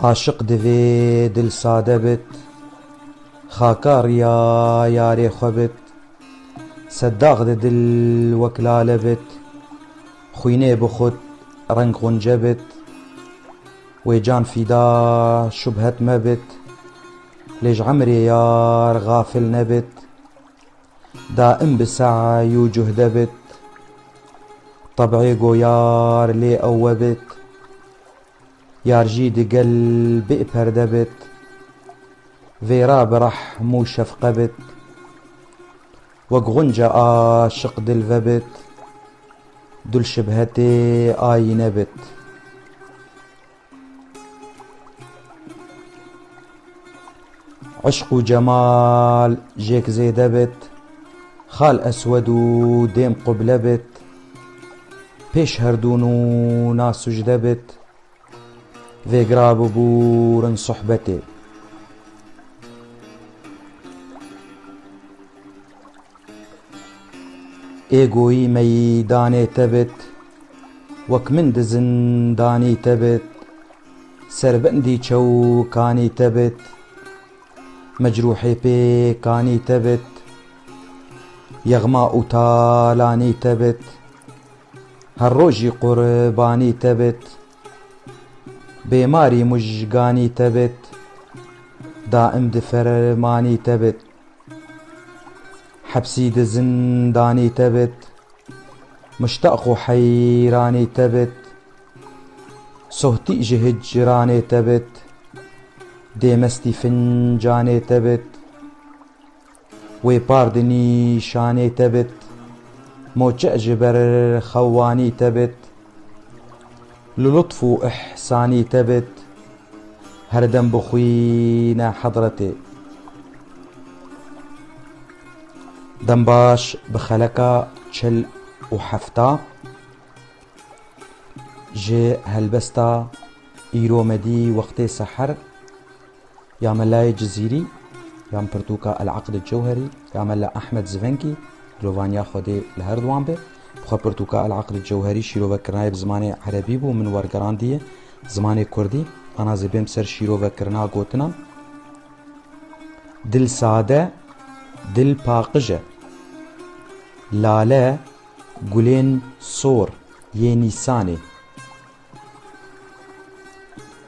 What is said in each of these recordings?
عاشق divê dil sade bit, xaka riya yarê xwe bit, seddaq di dil wek lale bit, xwînê bi xut reng xunce bit, wê can fîda şubhet mebit, lê ji emrê yar gafil nebit, daim bi se'y û cuhde bit, tebعê goyar lê ew webit, yar jî digel bê perde bit, vêra bi rehm û şefqe bit, wek xunce aşiq dil vebit, dul şibhetê ayîne bit. عشق و cemal jêk zêde bit, xal eswed û dêm quble bit, pêş herdûn û nasûcde bit, vêgira bibûrin sohbetê. Êgoyî meydanê te bit, wek min di zindanî te bit, serbendî çewkanî te bit, mecrûhê pêkanî te bit, yexma û talanî te bit, her rojî qurbanî te bit, bêmarî mujganî te bit, daim di fermanî te bit, hepsî di zindanî te bit, muştaq û heyranî te bit, sohtî ji hicranê te bit, dêmestî fincanê te bit, wê par di nîşanê te bit, moçe ji ber xewanî te bit, li lutf û ihsanî te bit, her dem bixwîne hedretê. Dem baş bi xeleka çil û hefta ji helbesta îromedî wextê seher ya Melayê Cizîrî ya Pirtûka Elaqd Cewherî ya Mela Ehmed Zvenkî girovaniya Xwedê li her duwan be. Xwe Pirtûka Elaqd Cewherî şîrovekirinaye bi zimanê Erebî bû, min wergerandiye zimanê Kurdî. Ana zêbêm ser şîrovekirina gotinan. Dil sade, dil paqij e. Lale gulên sor yê Nîsanê.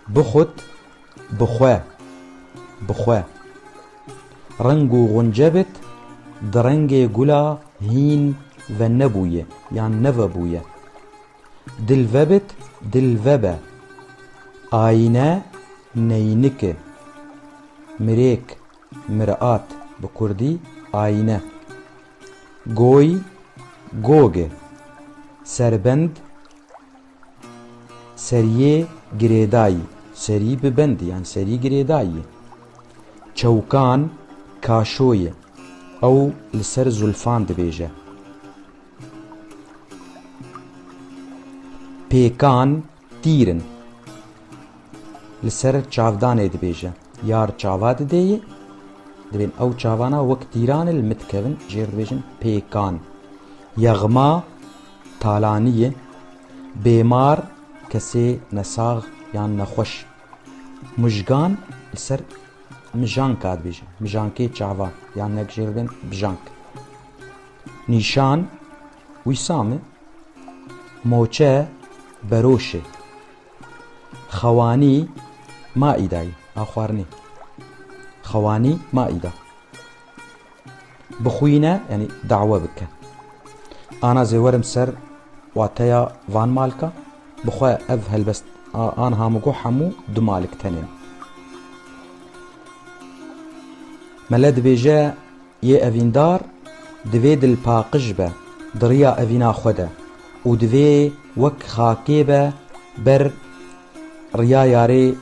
Bixut bixwe bixwe. Reng û xunce bit, di rengê gula hîn ve nebûye yan nevebûye. Dil vebit, dil vebe. Ayîne neynik e. Mirêk, mir'at bi Kurdî ayîne. Goy, gog e. Serbend, seriyê girêdayî. Serî bi bendî yan serî girêdayî. Çewkan kaşoyê. Ew li ser zulfan dibêje. Pêkan tîrin. Li ser çavdanê dibêje. Yar çava didêye, dibên ew çavana wek tîranê li min dikevin, jê dibêjin pêkan. Yexma talanî ye. Bêmar kesê nesax yan nexweş. Mujgan li ser mijanka dibêje. Mijankê çava yan nek jê dibên bijank. Nîşan wîsam e. Moçe beroş e. Xewanî maîdayî a xwarinê. Xewanî maîda. Bixwîne yanî dawwe bike. Ana zê werim ser wateya van malka, bixwe ev helbest an hamû hemû du malik tenên. Mele dibêje yê evîndar divê dilpaqij be di riya evîna xwe de û divê wek xakê be ber riya yarê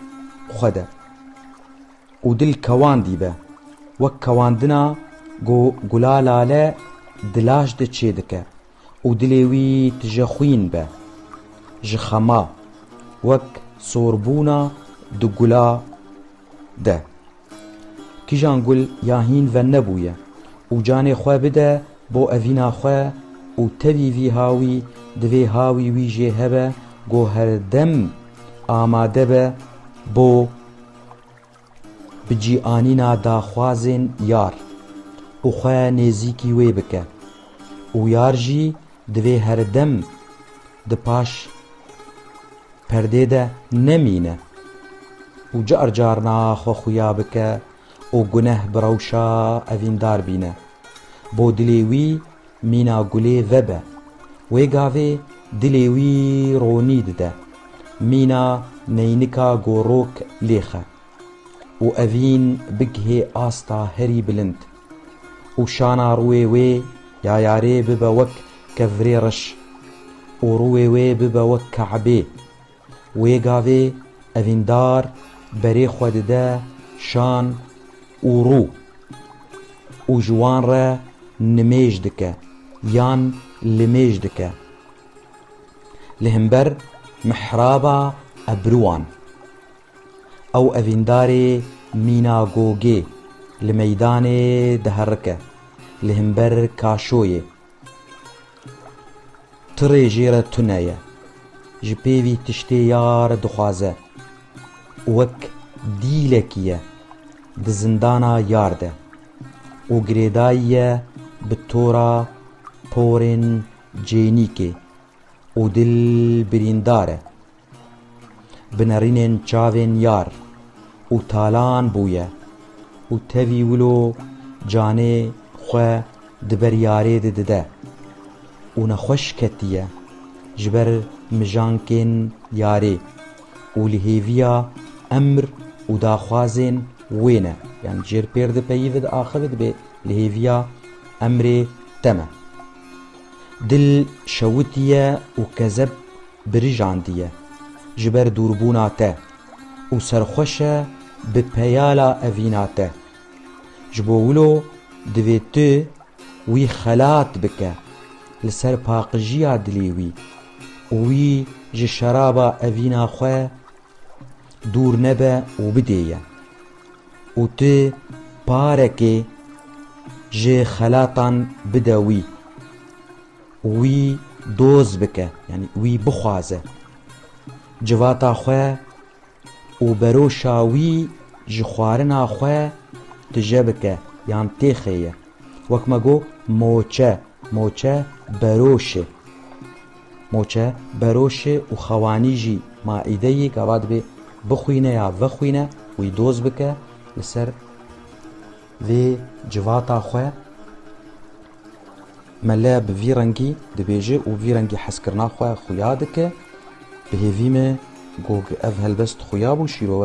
xwe de û dil kewandî be wek kewandina gula lale dilaj de çê dike û dilê wî tije xwîn be ji xema wek sorbûna di gula de. Kîjan gul ya hîn ve nebûye û canê xwe bide bo evîna xwe û tevî vî hawî divê hawî wî jê hebe got her dem amade be bo بجی آنینا داخوازین یار و خواه نزیکی وی بکه و یار جی دوی هر دم دپاش پرده ده نمینه و جار جار ناخو خویا بکه و گنه بروشا اویندار بینه بو دلیوی مینا گلی وبه وی گاوه دلیوی رونید ده مینا نینکا گوروک لیخه و اوین بگه آستا هری بلند و شانا روی وی یا یاره ببه وک کفری رش و روی وی ببه وک کعبه وی گاوه اویندار بری خود ده شان و رو و جوان را نمیج دکه یان لمیج دکه لهمبر محرابا ابروان او اویندار مینا گوگه لمیدان دهرکه لهمبر کاشویه تری جیره تنیه جپیوی تشتی یار دخوازه وک دیلکیه دزندانا یارده و گریداییه بطورا پورن جینیکه و دل برینداره بنرینن چاوین یار و تالان بویه و تاوی ولو جانه خواه دبر یاره ده و نخوش کتیه جبر مجانکن یاره و لهیویا امر و داخوازن وینه یعنی جیر پرد پیوید آخوید به لهیویا امر تمه دل شوتیه و کذب برجاندیه جبر دوربوناته و سرخوشه به پیالا اویناته جبولو دویتو وی خلات بکه لسر پاقجیا دلیوی وی جه شرابا اوینا خواه دور نبه و بدیه و تو پارکه جه خلاتان بدوی وی دوز بکه یعنی وی بخوازه جواتا خواه و بروشا وی جخوارنا خواه تجه بکه یعنی تیخیه وکمگو موچه بروشه موچه بروشه و خوانی جی مائده یی گواد به بخوینه یا وخوینه وی دوز بکه لسر وی جواتا خواه ملا بوی رنگی دبیجه و وی رنگی حس کرنا خواه خویا دکه به هیویمه گوگ اف هلبست خویا بو شیرو